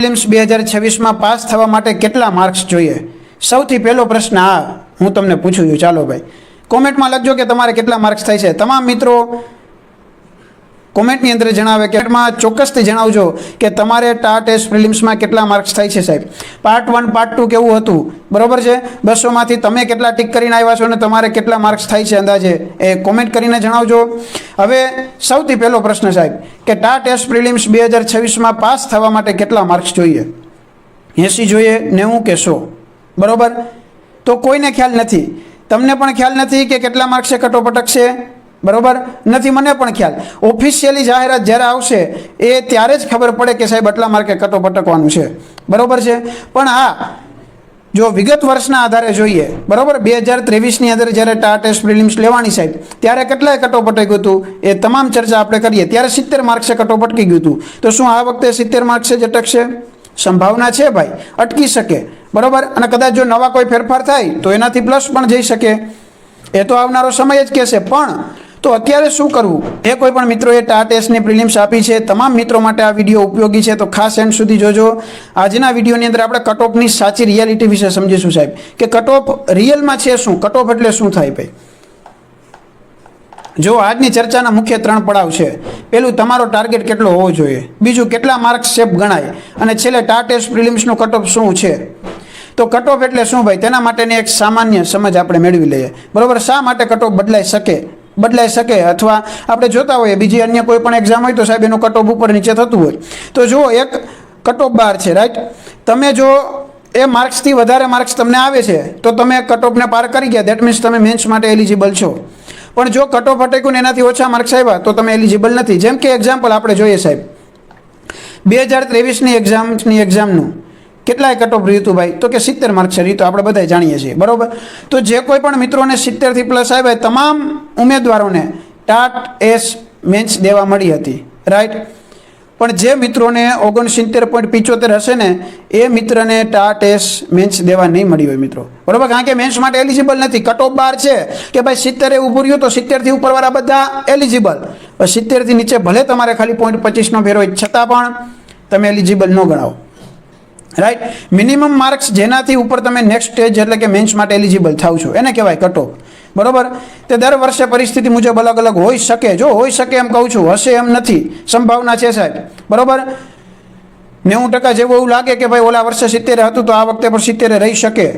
Prelims 2026 pass થવા માટે કેટલા માર્ક્સ જોઈએ? સૌથી પહેલો પ્રશ્ન આ હું તમને પૂછું છું. ચાલો ભાઈ કોમેન્ટમાં લખજો કે તમારે કેટલા માર્ક્સ થાય છે. તમામ મિત્રો કોમેન્ટની અંદર જણાવે કે કોમેન્ટમાં ચોક્કસથી જણાવજો કે તમારે ટાટ એસ પ્રિલિમ્સમાં કેટલા માર્ક્સ થાય છે સાહેબ. પાર્ટ 1 પાર્ટ 2 કેવું હતું, બરોબર છે? 200માંથી તમે કેટલા ટીક કરીને આવ્યા છો અને તમારે કેટલા માર્ક્સ થાય છે અંદાજે એ કોમેન્ટ કરીને જણાવજો. હવે સૌથી પહેલો પ્રશ્ન સાહેબ કે ટાટ એસ પ્રિલિમ્સ 2026 પાસ થવા માટે કેટલા માર્ક્સ જોઈએ? 80 જોઈએ, 90 કે 100? બરોબર, તો કોઈને ખ્યાલ નથી. તમને પણ ખ્યાલ નથી કે કેટલા માર્ક્સે કટઓફ અટકશે, બરોબર નથી. મને પણ ખ્યાલ. ઓફિશિયલી જાહેરાત જ્યારે આવશે એ ત્યારે જ ખબર પડે કે સાહેબ આટલા માર્કે કટઓફ અટકવાનું છે, બરોબર છે. પણ હા, જો વિગત વર્ષના આધારે જોઈએ, બરોબર, 2023ની અંદર જ્યારે ટાટ એસ પ્રિલિમ્સ લેવાની સાહેબ ત્યારે કેટલાય કટઓફ અટક્યું હતું એ તમામ ચર્ચા આપણે કરીએ. ત્યારે 70 માર્ક્સે કટઓફ અટકી ગયું હતું. તો શું આ વખતે 70 માર્ક્સે જ અટકશે? સંભાવના છે ભાઈ, અટકી શકે, બરોબર. અને કદાચ જો નવા કોઈ ફેરફાર થાય તો એનાથી પ્લસ પણ જઈ શકે. એ તો આવનારો સમય જ કહેશે. પણ તો અત્યારે શું કરવું? એ કોઈ પણ મિત્રોએ ટાટ એસની પ્રિલિમ્સ આપી છે તમામ મિત્રો માટે આ વિડીયો ઉપયોગી છે, તો ખાસ એન્ડ સુધી જોજો. આજના વિડીયોની અંદર આપણે કટઓફની સાચી રિયાલિટી વિશે સમજીશું સાહેબ કે કટઓફ રિયલમાં છે શું, કટઓફ એટલે શું થાય ભાઈ. જો આજની ચર્ચાના મુખ્ય 3 પડાવ છે. પહેલું, તમારો ટાર્ગેટ કેટલો હોવો જોઈએ. બીજું, કેટલા માર્ક્સ શેપ ગણાય. અને છેલ્લે ટાટ એસ પ્રિલિમ્સનો કટઓફ શું છે. તો કટઓફ એટલે શું ભાઈ, તેના માટેની એક સામાન્ય સમજ આપણે મેળવી લઈએ, બરોબર. શા માટે કટઓફ બદલાઈ શકે અથવા આપણે જોતા હોઈએ બીજી અન્ય કોઈ પણ એક્ઝામ હોય તો સાહેબ એનું કટઓફ ઉપર નીચે થતું હોય. તો જુઓ, એક કટઓફ 12 છે, રાઈટ. તમે જો એ માર્ક્સથી વધારે માર્ક્સ તમને આવે છે તો તમે કટઓફને પાર કરી ગયા, દેટ મીન્સ તમે મેન્સ માટે એલિજિબલ છો. પણ જો કટઓફ અટક્યું ને એનાથી ઓછા માર્ક્સ આવ્યા તો તમે એલિજિબલ નથી. જેમ કે એક્ઝામ્પલ આપણે જોઈએ સાહેબ, 2023ની એક્ઝામનું કેટલાય કટઓફ રહ્યું હતું ભાઈ, તો કે 70 માર્ક્સ રહ્યું તો આપણે બધા જાણીએ છીએ, બરોબર. તો જે કોઈ પણ મિત્રોને 70થી પ્લસ આવ્યા તમામ ઉમેદવારોને ટાટ એસ મેન્સ દેવા મળી હતી, રાઈટ. પણ જે મિત્રોને 69.75 હશે ને એ મિત્રને ટાટ એસ મેન્સ દેવા નહીં મળી હોય મિત્રો, બરોબર. કારણ કે મેન્સ માટે એલિજિબલ નથી. કટઓફ 12 છે કે ભાઈ 70 ઊભું રહ્યું તો 70થી ઉપરવાળા બધા એલિજિબલ. 70થી નીચે ભલે તમારે ખાલી 0.25નો ફેર હોય છતાં પણ તમે એલિજિબલ ન ગણાવો, રાઈટ. મિનિમમ માર્ક્સ જેનાથી ઉપર તમે નેક્સ્ટ સ્ટેજ એટલે કે મેન્સ માટે એલિજિબલ થાવ છો એને કહેવાય કટઓફ, બરોબર. તે દર વર્ષે પરિસ્થિતિ મુજબ અલગ અલગ હોઈ શકે. જો હોઈ શકે એમ કહું છું, હશે એમ નથી, સંભાવના છે સાહેબ, બરોબર. 90% જેવું એવું લાગે કે ભાઈ ઓલા વર્ષે 70 હતું તો આ વખતે પણ 70 રહી શકે,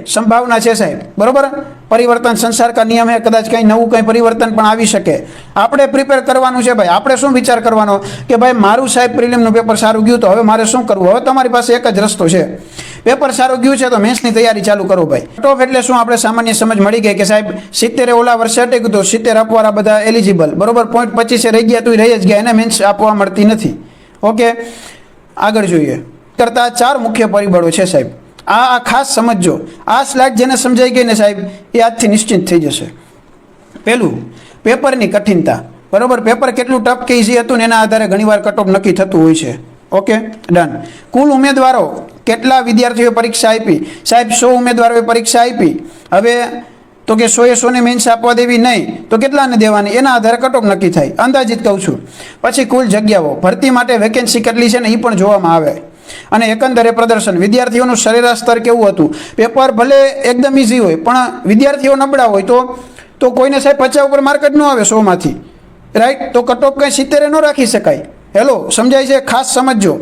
સંભાવના છે સાહેબ, બરોબર. પરિવર્તન સંસાર કા નિયમ હે, કદાચ કંઈ નવું કંઈ પરિવર્તન પણ આવી શકે. આપણે પ્રિપેર કરવાનું છે ભાઈ. આપણે શું વિચાર કરવાનો કે ભાઈ મારું સાહેબ પ્રિલિમનું પેપર સારું ગયું તો હવે મારે શું કરવું. હવે તમારી પાસે એક જ રસ્તો છે. પેપર સારું ગયું છે તો મેન્સની તૈયારી ચાલુ કરો ભાઈ. કટઓફ એટલે શું આપણે સામાન્ય સમજ મળી ગઈ કે સાહેબ 70 ઓલા વર્ષે અટક્યું તો 70 આપવાળા બધા એલિજિબલ, બરોબર. 0.25 રહી ગયા તો રહી જ ગયા, એને મેન્સ આપવા મળતી નથી. ઓકે, આગળ જોઈએ. કરતા 4 મુખ્ય પરિબળો છે સાહેબ. આ ખાસ સમજો. આ સ્લાઇડ જેને સમજાઈ ગઈ ને સાહેબ એ આજથી નિશ્ચિત થઈ જશે. પહેલું, પેપરની કઠિનતા, બરોબર. પેપર કેટલું ટફ કે ઇઝી હતું ને એના આધારે ઘણીવાર કટઓફ નક્કી થતું હોય છે. Okay, done. કુલ ઉમેદવારો કેટલા વિદ્યાર્થીઓએ પરીક્ષા આપી સાહેબ? 100 ઉમેદવારોએ પરીક્ષા આપી. હવે તો કે 100 મેન્સ આપવા દેવી નહીં તો કેટલાને દેવાની એના આધારે કટઓફ નક્કી થાય, અંદાજિત કહું છું. પછી કુલ જગ્યાઓ, ભરતી માટે વેકેન્સી કેટલી છે ને એ પણ જોવામાં આવે. અને એકંદરે પ્રદર્શન, વિદ્યાર્થીઓનું સરેરાશ સ્તર કેવું હતું. પેપર ભલે એકદમ ઇઝી હોય પણ વિદ્યાર્થીઓ નબળા હોય તો કોઈને સાહેબ 50 ઉપર માર્ક જ ન આવે 100માંથી, રાઈટ. તો કટઓફ કંઈ 70 ન રાખી શકાય. હેલો, સમજાય છે? ખાસ સમજો.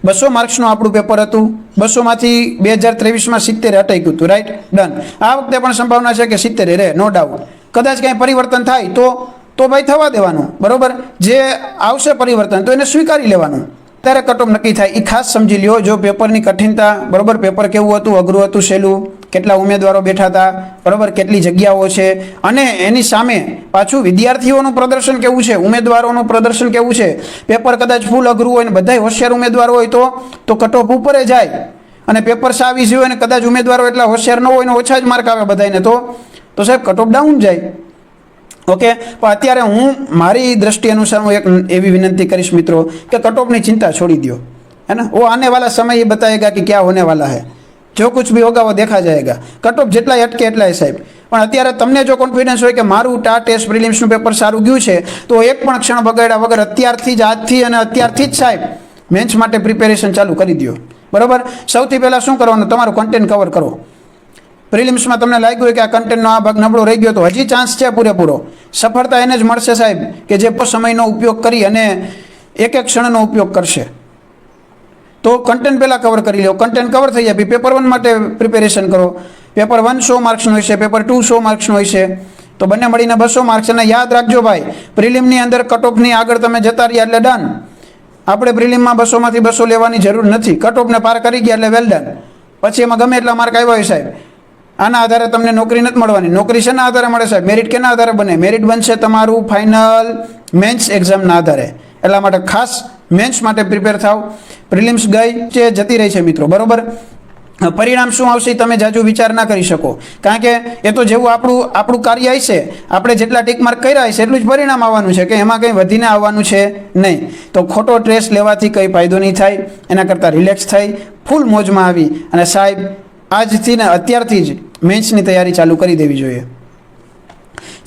200 માર્ક્સનું આપણું પેપર હતું. 200માંથી 2023માં 70 અટક્યું હતું, રાઈટ, ડન. આ વખતે પણ સંભાવના છે કે 70 રહે, નો ડાઉટ. કદાચ કંઈ પરિવર્તન થાય તો ભાઈ થવા દેવાનું, બરોબર. જે આવશે પરિવર્તન તો એને સ્વીકારી લેવાનું. ત્યારે કટઓફ નક્કી થાય એ ખાસ સમજી લ્યો. જો પેપરની કઠિનતા, બરોબર, પેપર કેવું હતું, અઘરું હતું, સહેલું, કેટલા ઉમેદવારો બેઠા હતા, બરોબર, કેટલી જગ્યાઓ છે, અને એની સામે પાછું વિદ્યાર્થીઓનું પ્રદર્શન કેવું છે, ઉમેદવારોનું પ્રદર્શન કેવું છે. પેપર કદાચ ફૂલ અઘરું હોય ને બધાય હોશિયાર ઉમેદવારો હોય તો કટઓફ ઉપર જાય. અને પેપર સાવ ઇઝી હોય ને કદાચ ઉમેદવારો એટલા હોશિયાર ન હોય ને ઓછા જ માર્ક આવે બધાને તો સાહેબ કટઓફ ડાઉન જાય. ઓકે, પણ અત્યારે હું મારી દ્રષ્ટિ અનુસાર હું એક એવી વિનંતી કરીશ મિત્રો કે કટઓફની ચિંતા છોડી દો, है ना. वो आने वाला समय ये बताएगा कि क्या होने वाला है. जो कुछ भी होगा वो देखा जाएगा. कटऑफ જેટલા અટકે એટલા સાહેબ. પણ અત્યારે તમને જો કોન્ફિડન્સ હોય કે મારું ટાટ એસ પ્રિલિમ્સનું પેપર સારું ગયું છે તો એક પણ ક્ષણ બગાડ્યા વગર અત્યારથી જ, આજથી અને અત્યારથી જ સાહેબ મેન્સ માટે પ્રિપેરેશન ચાલુ કરી દો. બરાબર. સૌથી પહેલાં શું કરવાનું, તમારું કન્ટેન્ટ કવર કરો. પ્રિલિમ્સમાં તમને લાગ્યું હોય કે આ કન્ટેન્ટનો આ ભાગ નબળો રહી ગયો તો હજી ચાન્સ છે પૂરેપૂરો. સફળતા એને જ મળશે સાહેબ કે જે સમયનો ઉપયોગ કરી અને એક એક ક્ષણનો ઉપયોગ કરશે. તો કન્ટેન્ટ પહેલાં કવર કરી લો. કન્ટેન્ટ કવર થઈ જાય પછી પેપર 1 માટે પ્રિપેરેશન કરો. પેપર 1 100 માર્ક્સનું હોય છે, પેપર 2 100 માર્ક્સનું હોય છે, તો બંને મળીને 200 માર્ક્સ. અને યાદ રાખજો ભાઈ, પ્રિલિમની અંદર કટ ઓફની આગળ તમે જતા રહ્યા એટલે ડન. આપણે પ્રિલિમમાં 200માંથી 200 લેવાની જરૂર નથી. કટ ઓફને પાર કરી ગયા એટલે વેલ ડન. પછી એમાં ગમે એટલા માર્ક આવ્યા હોય સાહેબ, આના આધારે તમને નોકરી નથી મળવાની. નોકરી શેના આધારે મળે સાહેબ? મેરિટ કેના આધારે બને? મેરિટ બનશે તમારું ફાઇનલ મેન્સ એક્ઝામના આધારે. એટલા માટે ખાસ મેન્સ માટે પ્રિપેર થાવ. પ્રિલિમ્સ ગઈ છે, જતી રહી છે મિત્રો. બરાબર. પરિણામ શું આવશે તમે જાજુ વિચાર ના કરી શકો, કારણ કે એ તો જેવું આપણું કાર્ય હશે, આપણે જેટલા ટીક માર્ક કર્યા હશે એટલું જ પરિણામ આવવાનું છે, કે એમાં કંઈ વધીને આવવાનું છે નહીં. તો ખોટો સ્ટ્રેસ લેવાથી કંઈ ફાયદો નહીં થાય. એના કરતાં રિલેક્સ થઈ ફૂલ મોજમાં આવી અને સાહેબ આજથી ને અત્યારથી જ મેન્સની તૈયારી ચાલુ કરી દેવી જોઈએ.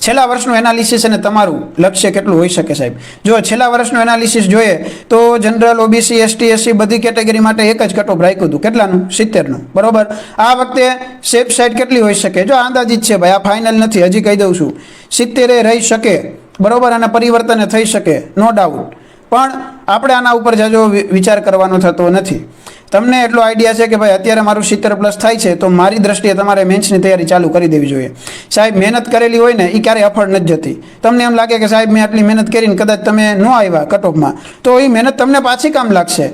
છેલ્લા વર્ષનું એનાલિસિસ અને તમારું લક્ષ્ય કેટલું હોઈ શકે સાહેબ? જો છેલ્લા વર્ષનું એનાલિસિસ જોઈએ તો જનરલ, ઓબીસી, એસટી, એસસી બધી કેટેગરી માટે એક જ કટ ઓફ રાખ્યું હતું. કેટલાનું? 70નું. બરાબર. આ વખતે સેફ સાઈડ કેટલી હોઈ શકે? જો અંદાજિત છે ભાઈ, આ ફાઇનલ નથી, હજી કહી દઉં છું. 70 રહી શકે. બરાબર. અને પરિવર્તન થઈ શકે, નો ડાઉટ. પણ આપણે આના ઉપર જાજો વિચાર કરવાનો થતો નથી. તમને એટલો આઈડિયા છે કે ભાઈ અત્યારે મારું 70+ થાય છે, તો મારી દ્રષ્ટિએ તમારે મેન્સની તૈયારી ચાલુ કરી દેવી જોઈએ. સાહેબ મહેનત કરેલી હોય ને એ ક્યારેય અફળ નથી જતી. તમને એમ લાગે કે સાહેબ મેં આટલી મહેનત કરીને કદાચ તમે ન આવ્યા કટ ઓફમાં, તો એ મહેનત તમને પાછી કામ લાગશે.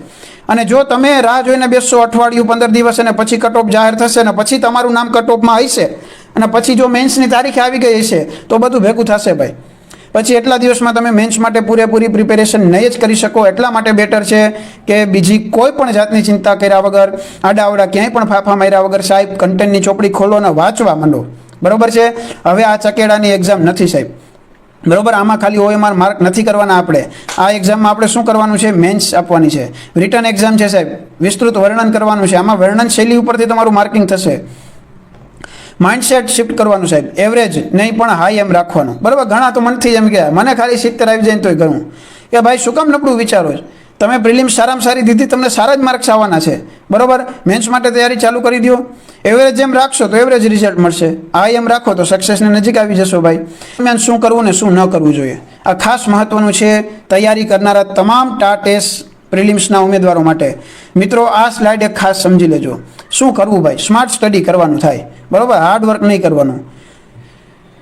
અને જો તમે રાહ જોઈને બેસશો અઠવાડિયું 15 દિવસ અને પછી કટ ઓફ જાહેર થશે ને પછી તમારું નામ કટ ઓફમાં હશે અને પછી જો મેન્સની તારીખ આવી ગઈ હશે તો બધું ભેગું થશે ભાઈ. પછી એટલા દિવસમાં તમે મેન્સ માટે પૂરેપૂરી પ્રિપેરેશન નહીં જ કરી શકો. એટલા માટે બેટર છે કે બીજી કોઈ પણ જાતની ચિંતા કર્યા વગર, આડાવડા ક્યાંય પણ ફાફા માર્યા વગર સાહેબ કન્ટેન્ટની ચોપડી ખોલો અને વાંચવા માંડો. બરાબર છે. હવે આ ચકેડાની એક્ઝામ નથી સાહેબ. બરાબર. આમાં ખાલી OMR માર્ક નથી કરવાના આપણે. આ એક્ઝામમાં આપણે શું કરવાનું છે? મેન્સ આપવાની છે. રિટર્ન એક્ઝામ છે સાહેબ, વિસ્તૃત વર્ણન કરવાનું છે. આમાં વર્ણન શૈલી ઉપરથી તમારું માર્કિંગ થશે. માઇન્ડસેટ શિફ્ટ કરવાનું સાહેબ. એવરેજ નહીં પણ હાઈ એમ રાખવાનું. બરાબર. ઘણા તો મનથી એમ કે મને ખાલી 70 આવી જાય તોય ઘણું. કે ભાઈ શું કામ નબળું વિચારો છો? તમે પ્રિલિમ્સ સારામાં સારી દીધી, તમને સારા જ માર્ક્સ આવવાના છે. બરાબર. મેન્સ માટે તૈયારી ચાલુ કરી દો. એવરેજ જેમ રાખશો તો એવરેજ રિઝલ્ટ મળશે. હાઈ એમ રાખો તો સક્સેસની નજીક આવી જશો ભાઈ. શું કરવું ને શું ન કરવું જોઈએ, આ ખાસ મહત્વનું છે તૈયારી કરનારા તમામ ટેસ્ટ પ્રિલિમ્સના ઉમેદવારો માટે. મિત્રો આ સ્લાઇડ એક ખાસ સમજી લેજો. શું કરવું ભાઈ? સ્માર્ટ સ્ટડી કરવાનું થાય. બરાબર. હાર્ડ વર્ક નહીં કરવાનું.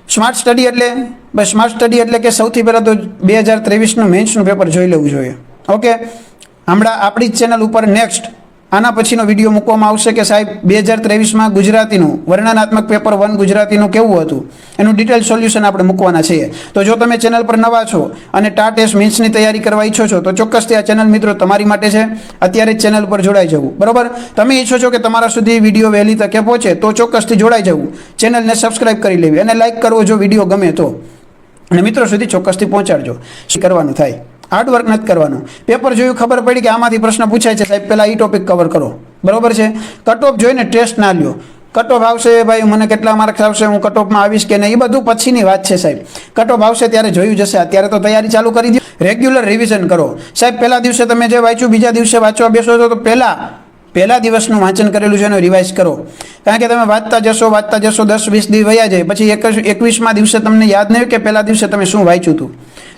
સ્માર્ટ સ્ટડી એટલે ભાઈ, સ્માર્ટ સ્ટડી એટલે કે સૌથી પહેલાં તો 2023નું મેન્સનું પેપર જોઈ લેવું જોઈએ. ઓકે. હમણાં આપણી જ ચેનલ ઉપર નેક્સ્ટ આના પછીનો વિડીયો મૂકવામાં આવશે કે સાહેબ 2023માં ગુજરાતીનું વર્ણનાત્મક પેપર 1 ગુજરાતીનું કેવું હતું એનું ડિટેલ સોલ્યુશન આપણે મૂકવાના છીએ. તો જો તમે ચેનલ પર નવા છો અને ટેસ્ટ મેન્સની તૈયારી કરવા ઈચ્છો છો તો ચોક્કસથી આ ચેનલ મિત્રો તમારી માટે છે. અત્યારે જ ચેનલ પર જોડાઈ જવું. બરાબર. તમે ઈચ્છો છો કે તમારા સુધી વિડીયો વહેલી તકે પહોંચે તો ચોક્કસથી જોડાઈ જવું. ચેનલને સબસ્ક્રાઇબ કરી લેવી અને લાઇક કરવો જો વિડીયો ગમે તો, અને મિત્રો સુધી ચોક્કસથી પહોંચાડજો. શું કરવાનું થાય? હાર્ડ વર્ક નથી કરવાનું. પેપર જોયું, ખબર પડી કે આમાંથી પ્રશ્ન પૂછાય છે સાહેબ, પહેલાં એ ટોપિક કવર કરો. બરાબર છે. કટ ઓફ જોઈને ટેસ્ટ ના લ્યો. કટ ઓફ આવશે ભાઈ, મને કેટલા માર્ક્સ આવશે, હું કટ ઓફમાં આવીશ કે નહીં, એ બધું પછીની વાત છે સાહેબ. કટ ઓફ આવશે ત્યારે જોયું જશે. અત્યારે તો તૈયારી ચાલુ કરી દો. રેગ્યુલર રિવિઝન કરો સાહેબ. પહેલા દિવસે તમે જે વાંચ્યું બીજા દિવસે વાંચવા બેસો તો પહેલા દિવસનું વાંચન કરેલું છે એનું રિવાઇઝ કરો. કારણ કે તમે વાંચતા જશો 10-20 દિવસ વયા જાય, પછી 21મા દિવસે તમને યાદ નહીં કે પહેલા દિવસે તમે શું વાંચ્યું હતું,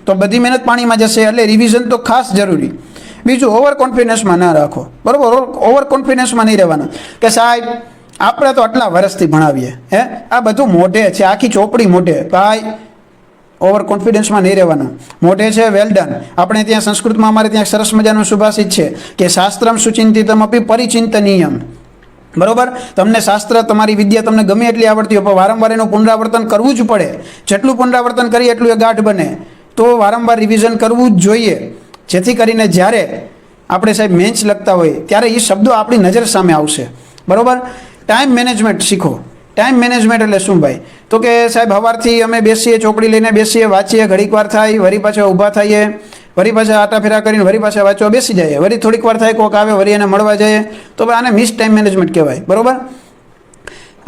તો બધી મહેનત પાણીમાં જશે. એટલે રિવિઝન તો ખાસ જરૂરી. બીજું, ઓવર કોન્ફિડન્સમાં ના રાખો. બરાબર. ઓવર કોન્ફિડન્સમાં નહીં રહેવાનું કે સાહેબ આપણે તો આટલા વર્ષથી ભણાવીએ, આ બધું મોઢે છે, આખી ચોપડી મોઢે. ભાઈ ઓવર કોન્ફિડન્સમાં નહીં રહેવાનું. મોઢે છે વેલ ડન. આપણે ત્યાં સંસ્કૃતમાં અમારે ત્યાં સરસ મજાનું સુભાષિત છે કે શાસ્ત્રમ સુચિંતિતમ અપી પરિચિંતનીયમ. બરાબર. તમને શાસ્ત્ર, તમારી વિદ્યા તમને ગમે એટલી આવડતી હોય પણ વારંવાર એનું પુનરાવર્તન કરવું જ પડે. જેટલું પુનરાવર્તન કરીએ એટલું એ ગાઢ બને. તો વારંવાર રિવિઝન કરવું જ જોઈએ, જેથી કરીને જ્યારે આપણે સાહેબ મેન્સ લખતા હોય ત્યારે એ શબ્દો આપણી નજર સામે આવશે. બરાબર. ટાઈમ મેનેજમેન્ટ શીખો. ટાઈમ મેનેજમેન્ટ એટલે શું ભાઈ? તો કે સાહેબ સવારથી અમે બેસીએ, ચોપડી લઈને બેસીએ, વાંચીએ, ઘડીક વાર થાય, વળી પાછા ઊભા થઈએ, વળી પાછા આટા ફેરા કરીને વળી પાછા વાંચવા બેસી જાય, વળી થોડીક વાર થાય કોક આવે વળી એને મળવા જઈએ, તો ભાઈ આને મિસ ટાઈમ મેનેજમેન્ટ કહેવાય. બરાબર.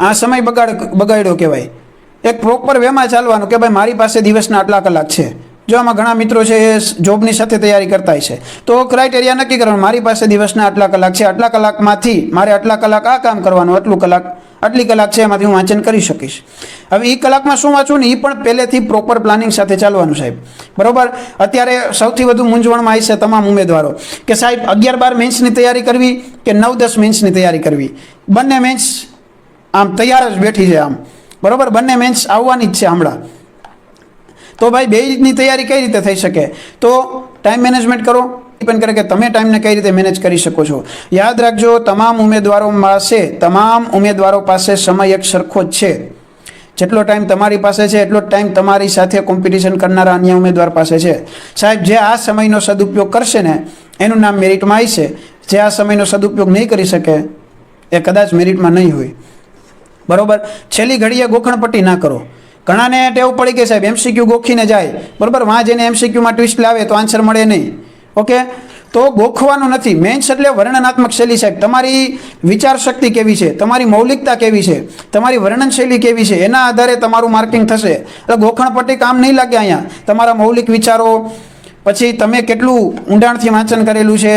આ સમય બગાડ્યો કહેવાય. એક પ્રોપર વેમાં ચાલવાનું કે ભાઈ મારી પાસે દિવસના આટલા કલાક છે. જો આમાં ઘણા મિત્રો છે એ જોબની સાથે તૈયારી કરતા છે, તો ક્રાઇટેરિયા નક્કી કરવાનું, મારી પાસે દિવસના આટલા કલાક છે, આટલા કલાકમાંથી મારે આટલા કલાક આ કામ કરવાનું, આટલી કલાક છે એમાંથી હું વાંચન કરી શકીશ. હવે એ કલાકમાં શું વાંચવું ને એ પણ પહેલેથી પ્રોપર પ્લાનિંગ સાથે ચાલવાનું સાહેબ, બરોબર. અત્યારે સૌથી વધુ મૂંઝવણમાં આવી છે તમામ ઉમેદવારો કે સાહેબ 11-12 મેન્સની તૈયારી કરવી કે 9-10 મેન્સની તૈયારી કરવી. બંને મેન્સ આમ તૈયાર જ બેઠી છે આમ, બરોબર, બંને મેન્સ આવવાની જ છે હમણાં. તો ભાઈ બેની તૈયારી કઈ રીતે થઈ શકે? તો ટાઈમ મેનેજમેન્ટ કરો, ડિપેન્ડ કરે કે તમે ટાઈમને કઈ રીતે મેનેજ કરી શકો છો. યાદ રાખજો, તમામ ઉમેદવારો પાસે સમય એક સરખો જ છે. જેટલો ટાઈમ તમારી પાસે છે એટલો જ ટાઈમ તમારી સાથે કોમ્પિટિશન કરનારા અન્ય ઉમેદવાર પાસે છે. સાહેબ, જે આ સમયનો સદુપયોગ કરશે ને એનું નામ મેરિટમાં આવશે. જે આ સમયનો સદુપયોગ નહીં કરી શકે એ કદાચ મેરિટમાં નહીં હોય, બરોબર. છેલ્લી ઘડીએ ગોખણપટ્ટી ના કરો. ઘણાને ટેવ પડી ગઈ સાહેબ, એમસીક્યુ ગોખીને જાય, બરોબર, વાં જઈને એમસીક્યુમાં ટ્વિસ્ટ લાવે તો આન્સર મળે નહીં. ઓકે, તો ગોખવાનું નથી. મેન્સ એટલે વર્ણનાત્મક શૈલી સાહેબ, તમારી વિચાર શક્તિ કેવી છે, તમારી મૌલિકતા કેવી છે, તમારી વર્ણન શૈલી કેવી છે, એના આધારે તમારું માર્કિંગ થશે. એટલે ગોખણપટ્ટી કામ નહીં લાગે અહીંયા. તમારા મૌલિક વિચારો, પછી તમે કેટલું ઊંડાણથી વાંચન કરેલું છે,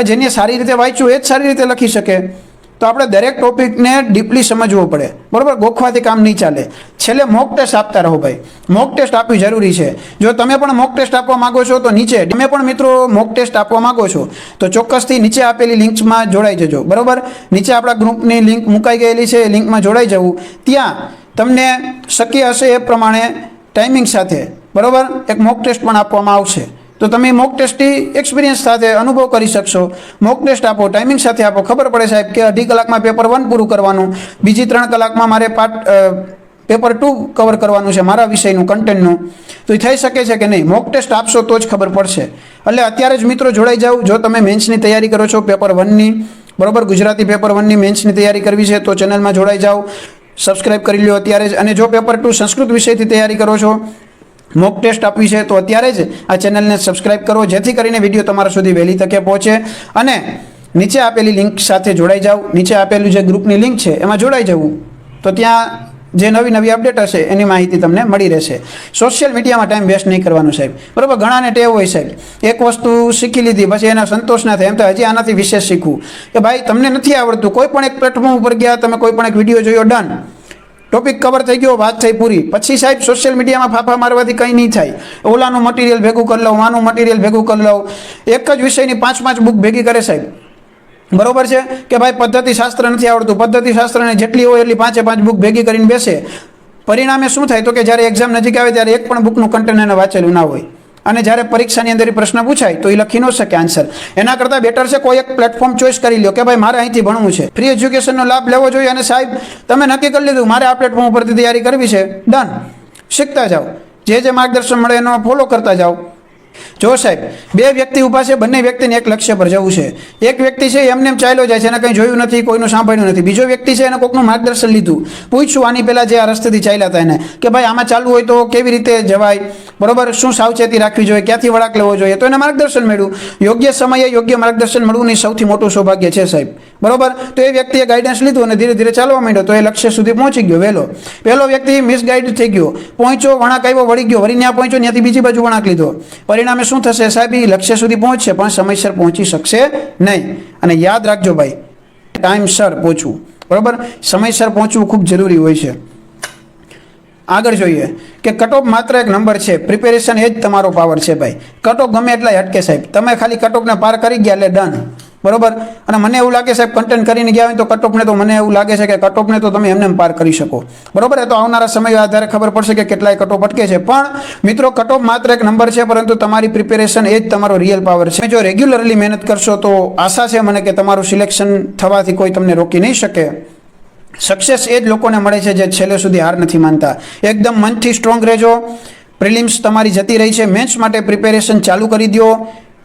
જેને સારી રીતે વાંચ્યું એ જ સારી રીતે લખી શકે. તો આપણે દરેક ટોપિકને ડીપલી સમજવો પડે, બરાબર. ગોખવાથી કામ નહીં ચાલે. છેલ્લે મોક ટેસ્ટ આપતા રહો ભાઈ, મોક ટેસ્ટ આપવી જરૂરી છે. જો તમે પણ મોક ટેસ્ટ આપવા માગો છો તો નીચે, તમે પણ મિત્રો મોક ટેસ્ટ આપવા માગો છો તો ચોક્કસથી નીચે આપેલી લિંક્સમાં જોડાઈ જજો, બરાબર. નીચે આપણા ગ્રુપની લિંક મુકાઈ ગયેલી છે, એ લિંકમાં જોડાઈ જવું. ત્યાં તમને શક્ય હશે એ પ્રમાણે ટાઈમિંગ સાથે, બરાબર, એક મોક ટેસ્ટ પણ આપવામાં આવશે. તો તમે મોક ટેસ્ટથી એક્સપિરિયન્સ સાથે અનુભવ કરી શકશો. મોક ટેસ્ટ આપો, ટાઈમિંગ સાથે આપો, ખબર પડે સાહેબ કે 2.5 કલાકમાં પેપર 1 પૂરું કરવાનું, બીજી 3 કલાકમાં મારે પેપર 2 કવર કરવાનું છે મારા વિષયનું કન્ટેન્ટનું. તો એ થઈ શકે છે કે નહીં? મોક ટેસ્ટ આપશો તો જ ખબર પડશે. એટલે અત્યારે જ મિત્રો જોડાઈ જાઓ. જો તમે મેન્સની તૈયારી કરો છો, પેપર 1ની, બરાબર, ગુજરાતી પેપર 1ની મેન્સની તૈયારી કરવી છે તો ચેનલમાં જોડાઈ જાઓ, સબસ્ક્રાઈબ કરી લો અત્યારે જ. અને જો પેપર 2 સંસ્કૃત વિષયથી તૈયારી કરો છો, મોક ટેસ્ટ આપવી છે તો અત્યારે જ આ ચેનલને સબસ્ક્રાઈબ કરો, જેથી કરીને વિડીયો તમારા સુધી વહેલી તકે પહોંચે. અને નીચે આપેલી લિંક સાથે જોડાઈ જાઓ. નીચે આપેલું જે ગ્રુપની લિંક છે એમાં જોડાઈ જવું, તો ત્યાં જે નવી અપડેટ હશે એની માહિતી તમને મળી રહેશે. સોશિયલ મીડિયામાં ટાઈમ વેસ્ટ નહીં કરવાનો સાહેબ, બરાબર. ઘણાને ટેવ હોય સાહેબ, એક વસ્તુ શીખી લીધી પછી એના સંતોષ ના થાય, એમ તો હજી આનાથી વિશેષ શીખવું. કે ભાઈ તમને નથી આવડતું, કોઈ પણ એક પ્લેટફોર્મ ઉપર ગયા, તમે કોઈ પણ એક વિડીયો જોયો, ડન, ટોપિક કવર થઈ ગયો, વાત થઈ પૂરી. પછી સાહેબ સોશિયલ મીડિયામાં ફાફા મારવાથી કંઈ નહીં થાય. ઓલાનું મટીરિયલ ભેગું કરી લઉં, આનું મટીરિયલ ભેગું કરી લઉં, એક જ વિષયની 5-5 બુક ભેગી કરે સાહેબ, બરોબર છે. કે ભાઈ પદ્ધતિશાસ્ત્ર નથી આવડતું, પદ્ધતિશાસ્ત્રને જેટલી હોય એટલી 5-5 બુક ભેગી કરીને બેસે. પરિણામે શું થાય? તો કે જ્યારે એક્ઝામ નજીક આવે ત્યારે એક પણ બુકનું કન્ટેન્ટ એને વાંચેલું ના હોય, અને જ્યારે પરીક્ષાની અંદર પ્રશ્ન પૂછાય તો એ લખી ન શકે આન્સર. એના કરતાં બેટર છે કોઈ એક પ્લેટફોર્મ ચોઈસ કરી લો કે ભાઈ મારે અહીંથી ભણવું છે, ફ્રી એજ્યુકેશનનો લાભ લેવો જોઈએ. અને સાહેબ તમે નક્કી કરી લીધું મારે આ પ્લેટફોર્મ ઉપરથી તૈયારી કરવી છે, ડન, શીખતા જાઓ, જે માર્ગદર્શન મળે એનો ફોલો કરતા જાઓ. જો સાહેબ 2 વ્યક્તિ ઊભા છે, બંને વ્યક્તિને એક લક્ષ્ય પર જવું છે. એક વ્યક્તિ છે એમને એમ ચાલ્યો જાય છે, એને કંઈ જોયું નથી, કોઈનું સાંભળ્યું નથી. બીજો વ્યક્તિ છે એને કોઈકનું માર્ગદર્શન લીધું, પૂછ્યું આની પહેલાં જે આ રસ્તેથી ચાલ્યા હતા એને કે ભાઈ આમાં ચાલવું હોય તો કેવી રીતે જવાય, બરોબર, શું સાવચેતી રાખવી જોઈએ, ક્યાંથી વળાંક લેવો જોઈએ, તો એને માર્ગદર્શન મળ્યું. યોગ્ય સમયે યોગ્ય માર્ગદર્શન મળવું એ સૌથી મોટું સૌભાગ્ય છે સાહેબ, બરોબર. તો એ વ્યક્તિએ ગાઈડન્સ લીધું અને ધીરે ધીરે ચાલવા માંડ્યો, તો એ લક્ષ્ય સુધી પહોંચી ગયો વહેલો. પહેલો વ્યક્તિ મિસગાઈડ થઈ ગયો, પહોંચ્યો, વળાંક આવ્યો, વળી ગયો, વળી ત્યાં પહોંચ્યો, ત્યાંથી બીજી બાજુ વળાંક લીધો. પરિણામે શું થશે સાહેબ? એ લક્ષ્ય સુધી પહોંચશે પણ સમયસર પહોંચી શકશે નહીં. અને યાદ રાખજો ભાઈ, ટાઈમસર પહોંચવું, બરોબર, સમયસર પહોંચવું ખૂબ જરૂરી હોય છે. આગળ જોઈએ કે કટઓફ માત્ર એક નંબર છે, પ્રિપેરેશન એ જ તમારો પાવર છે ભાઈ. કટઓફ ગમે એટલા હટકે સાહેબ, તમે ખાલી કટઓફને પાર કરી ગયા એટલે ડન, બરોબર. અને મને એવું લાગે સાહેબ કન્ટેન્ટ કરીને ગયા હોય તો કટઓફને તો મને એવું લાગે છે કે કટઓફને તો તમે એમને પાર કરી શકો, બરોબર. એ તો આવનારા સમય આધારે ખબર પડશે કે કેટલાય કટઓફ અટકે છે. પણ મિત્રો કટઓફ માત્ર એક નંબર છે, પરંતુ તમારી પ્રિપેરેશન એ જ તમારો રિયલ પાવર છે. જો રેગ્યુલરલી મહેનત કરશો તો આશા છે મને કે તમારું સિલેક્શન થવાથી કોઈ તમને રોકી નહીં શકે. સક્સેસ એ જ લોકોને મળે છે જે છેલ્લે સુધી હાર નથી માનતા. એકદમ મનથી સ્ટ્રોંગ રહેજો. પ્રિલિમ્સ તમારી જતી રહી છે, મેન્સ માટે પ્રિપેરેશન ચાલુ કરી દો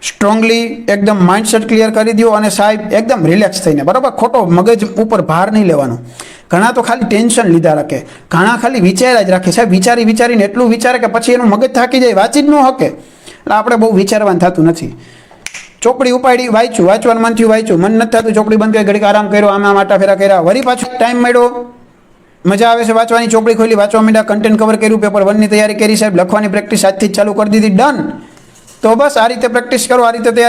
સ્ટ્રોંગલી, એકદમ માઇન્ડસેટ ક્લિયર કરી દો. અને સાહેબ એકદમ રિલેક્સ થઈને, બરાબર, ખોટો મગજ ઉપર ભાર નહીં લેવાનો. ઘણા તો ખાલી ટેન્શન લીધા રાખે, ઘણા ખાલી વિચાર્યા જ રાખે સાહેબ, વિચારીને એટલું વિચારે કે પછી એનું મગજ થાકી જાય, વાંચી જ ન શકે. એટલે આપણે બહુ વિચારવાનું થતું નથી. ચોપડી ઉપાડી વાંચવાનું મન થયું વાંચ્યું, મન નથી થતું ચોપડી બંધ કરી ઘડીક આરામ કર્યો, આમાં આટા ફેરા કર્યા, વળી પાછું ટાઈમ મળ્યો મજા આવે છે વાંચવાની? ચોપડી ખોલી, વાંચવા માંડ્યા, કન્ટેન્ટ કવર કર્યું, પેપર 1ની તૈયારી કરી સાહેબ, લખવાની પ્રેક્ટિસ આજથી જ ચાલુ કરી દીધી, ડન. તો બસ આ રીતે પ્રેક્ટિસ કરો, આ રીતે તૈયારી